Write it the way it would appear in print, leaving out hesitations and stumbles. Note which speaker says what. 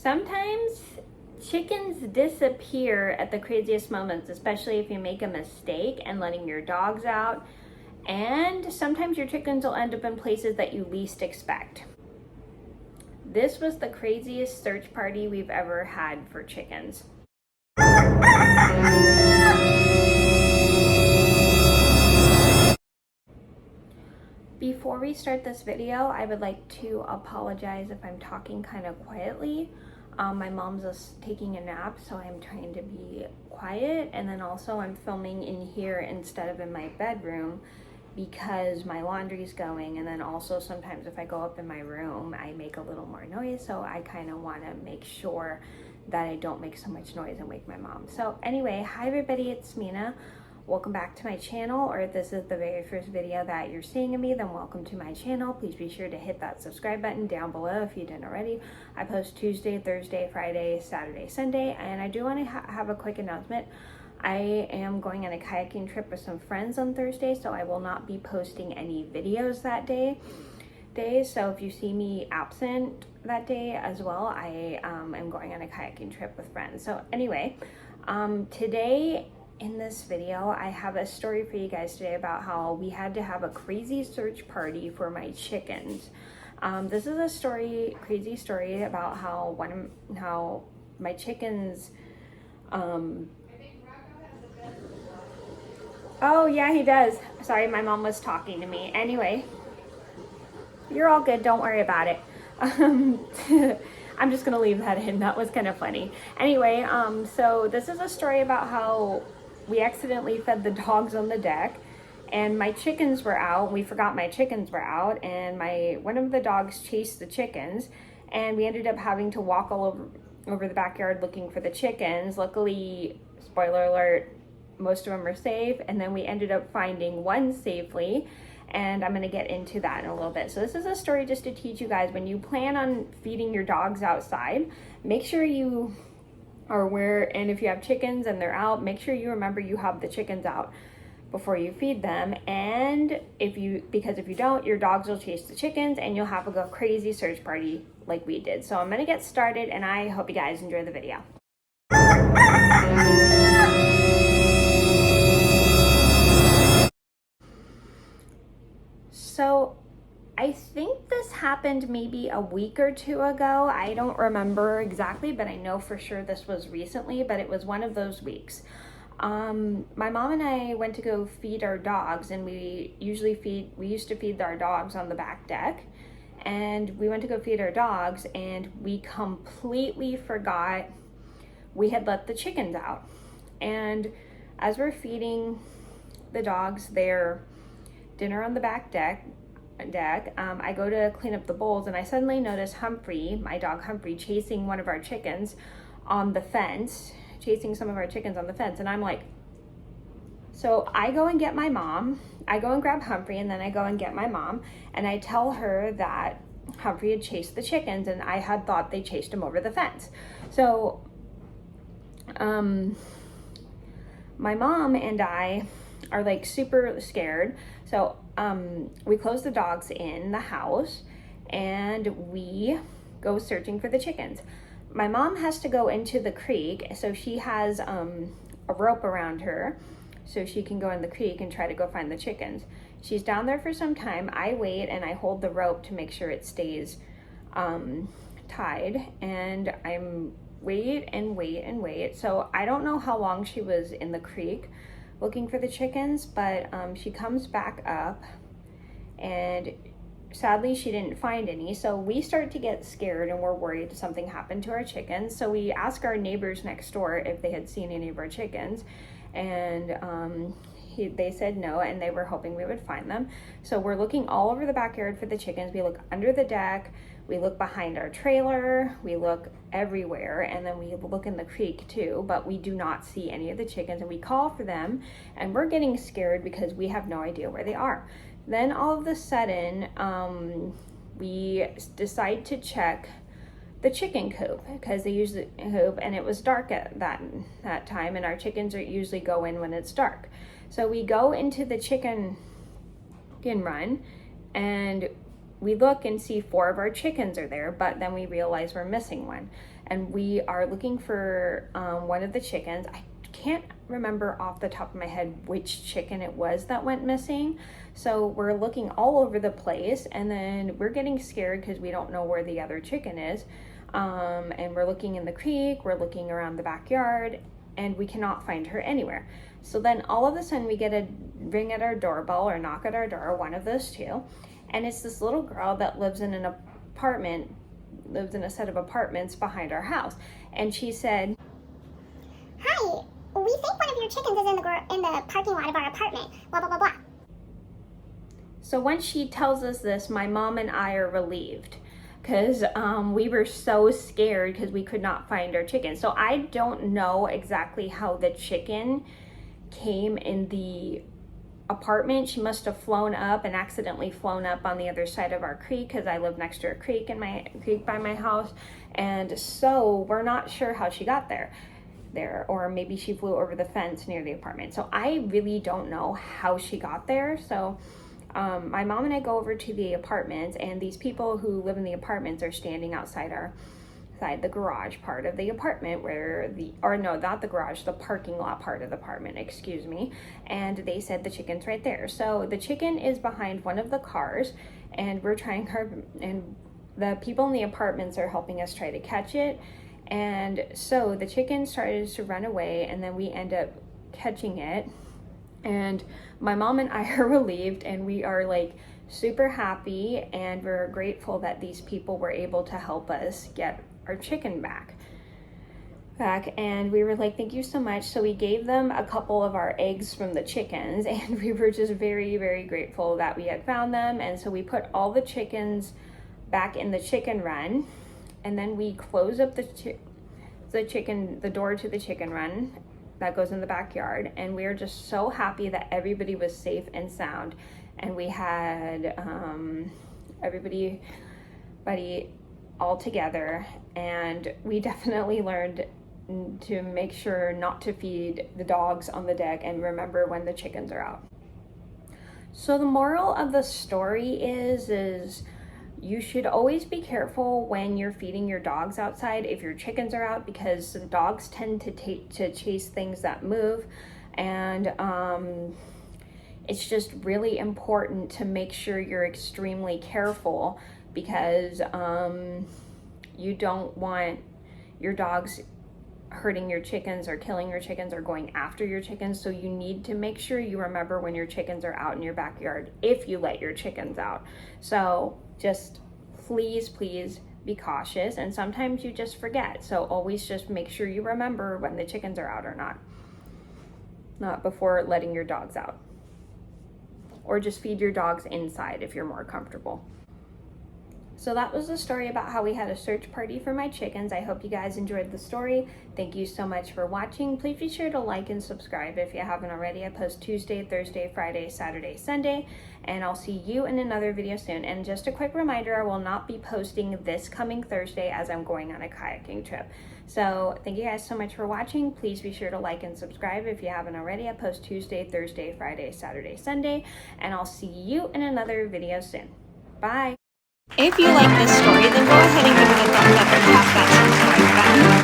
Speaker 1: Sometimes chickens disappear at the craziest moments, especially if you make a mistake and letting your dogs out. And sometimes your chickens will end up in places that you least expect. This was the craziest search party we've ever had for chickens. Before we start this video, I would like to apologize if I'm talking kind of quietly. My mom's just taking a nap, so I'm trying to be quiet, and then also I'm filming in here instead of in my bedroom because my laundry's going, and then also sometimes if I go up in my room, I make a little more noise, so I kind of want to make sure that I don't make so much noise and wake my mom. So anyway, hi everybody, it's Mena. Welcome back to my channel, or if this is the very first video that you're seeing of me, then welcome to my channel. Please be sure to hit that subscribe button down below if you didn't already. I post Tuesday, Thursday, Friday, Saturday, Sunday, and I do want to have a quick announcement. I am going on a kayaking trip with some friends on Thursday, so I will not be posting any videos that day. So if you see me absent that day as well, I am going on a kayaking trip with friends. So anyway, today in this video, I have a story for you guys today about how we had to have a crazy search party for my chickens. This is a crazy story about how my chickens, oh yeah, he does. Sorry, my mom was talking to me. Anyway, you're all good, don't worry about it. I'm just gonna leave that in. That was kind of funny. Anyway, so this is a story about how we accidentally fed the dogs on the deck, and my chickens were out. We forgot my chickens were out, and one of the dogs chased the chickens, and we ended up having to walk all over the backyard looking for the chickens. Luckily, spoiler alert, most of them are safe, and then we ended up finding one safely, and I'm going to get into that in a little bit. So this is a story just to teach you guys, when you plan on feeding your dogs outside, make sure you are aware, and if you have chickens and they're out, make sure you remember you have the chickens out before you feed them. And because if you don't, your dogs will chase the chickens and you'll have a crazy search party like we did. So I'm going to get started, and I hope you guys enjoy the video. So I think this happened maybe a week or two ago. I don't remember exactly, but I know for sure this was recently, but it was one of those weeks. My mom and I went to go feed our dogs, and we used to feed our dogs on the back deck, and we went to go feed our dogs, and we completely forgot we had let the chickens out. And as we're feeding the dogs their dinner on the back deck, I go to clean up the bowls, and I suddenly notice Humphrey, my dog Humphrey, chasing one of our chickens on the fence, chasing some of our chickens on the fence. And I'm like, so I go and get my mom, I go and grab Humphrey, and then I go and get my mom, and I tell her that Humphrey had chased the chickens, and I had thought they chased him over the fence. So my mom and I are like super scared. So we close the dogs in the house, and we go searching for the chickens. My mom has to go into the creek, so she has a rope around her so she can go in the creek and try to go find the chickens. She's down there for some time. I wait, and I hold the rope to make sure it stays tied, and I'm wait. So I don't know how long she was in the creek looking for the chickens, but she comes back up, and sadly she didn't find any. So we start to get scared, and we're worried something happened to our chickens. So we ask our neighbors next door if they had seen any of our chickens, and they said no, and they were hoping we would find them. So we're looking all over the backyard for the chickens. We look under the deck, we look behind our trailer, we look everywhere, and then we look in the creek too, but we do not see any of the chickens, and we call for them, and we're getting scared because we have no idea where they are. Then all of a sudden, we decide to check the chicken coop, because they use the coop, and it was dark at that time, and our chickens usually go in when it's dark. So we go into the chicken run, and we look and see 4 of our chickens are there, but then we realize we're missing one. And we are looking for one of the chickens. I can't remember off the top of my head which chicken it was that went missing. So we're looking all over the place, and then we're getting scared because we don't know where the other chicken is. And we're looking in the creek, we're looking around the backyard, and we cannot find her anywhere. So then all of a sudden we get a ring at our doorbell or knock at our door, one of those two. And it's this little girl that lives in a set of apartments behind our house. And she said,
Speaker 2: "Hi, we think one of your chickens is in the parking lot of our apartment, blah, blah, blah, blah."
Speaker 1: So when she tells us this, my mom and I are relieved because we were so scared because we could not find our chicken. So I don't know exactly how the chicken came in the apartment. She must have flown up and accidentally flown up on the other side of our creek because I live next to a creek by my house. And so we're not sure how she got there, or maybe she flew over the fence near the apartment. So I really don't know how she got there. So my mom and I go over to the apartments, and these people who live in the apartments are standing outside the garage part of the apartment not the garage, the parking lot part of the apartment, excuse me. And they said the chicken's right there. So the chicken is behind one of the cars, and and the people in the apartments are helping us try to catch it. And so the chicken started to run away, and then we end up catching it. And my mom and I are relieved, and we are like super happy, and we're grateful that these people were able to help us get our chicken back. And we were like, thank you so much. So we gave them a couple of our eggs from the chickens, and we were just very, very grateful that we had found them. And so we put all the chickens back in the chicken run, and then we close up the door to the chicken run that goes in the backyard. And we are just so happy that everybody was safe and sound, and we had everybody all together. And we definitely learned to make sure not to feed the dogs on the deck and remember when the chickens are out. So the moral of the story is you should always be careful when you're feeding your dogs outside if your chickens are out, because the dogs tend to chase things that move. And it's just really important to make sure you're extremely careful, because you don't want your dogs hurting your chickens or killing your chickens or going after your chickens. So you need to make sure you remember when your chickens are out in your backyard if you let your chickens out. So just please be cautious, and sometimes you just forget. So always just make sure you remember when the chickens are out or not before letting your dogs out. Or just feed your dogs inside if you're more comfortable. So that was the story about how we had a search party for my chickens. I hope you guys enjoyed the story. Thank you so much for watching. Please be sure to like and subscribe if you haven't already. I post Tuesday, Thursday, Friday, Saturday, Sunday, and I'll see you in another video soon. And just a quick reminder, I will not be posting this coming Thursday as I'm going on a kayaking trip. So thank you guys so much for watching. Please be sure to like and subscribe if you haven't already. I post Tuesday, Thursday, Friday, Saturday, Sunday, and I'll see you in another video soon. Bye. If you like this story, then go ahead and give it a thumbs up and tap that subscribe button.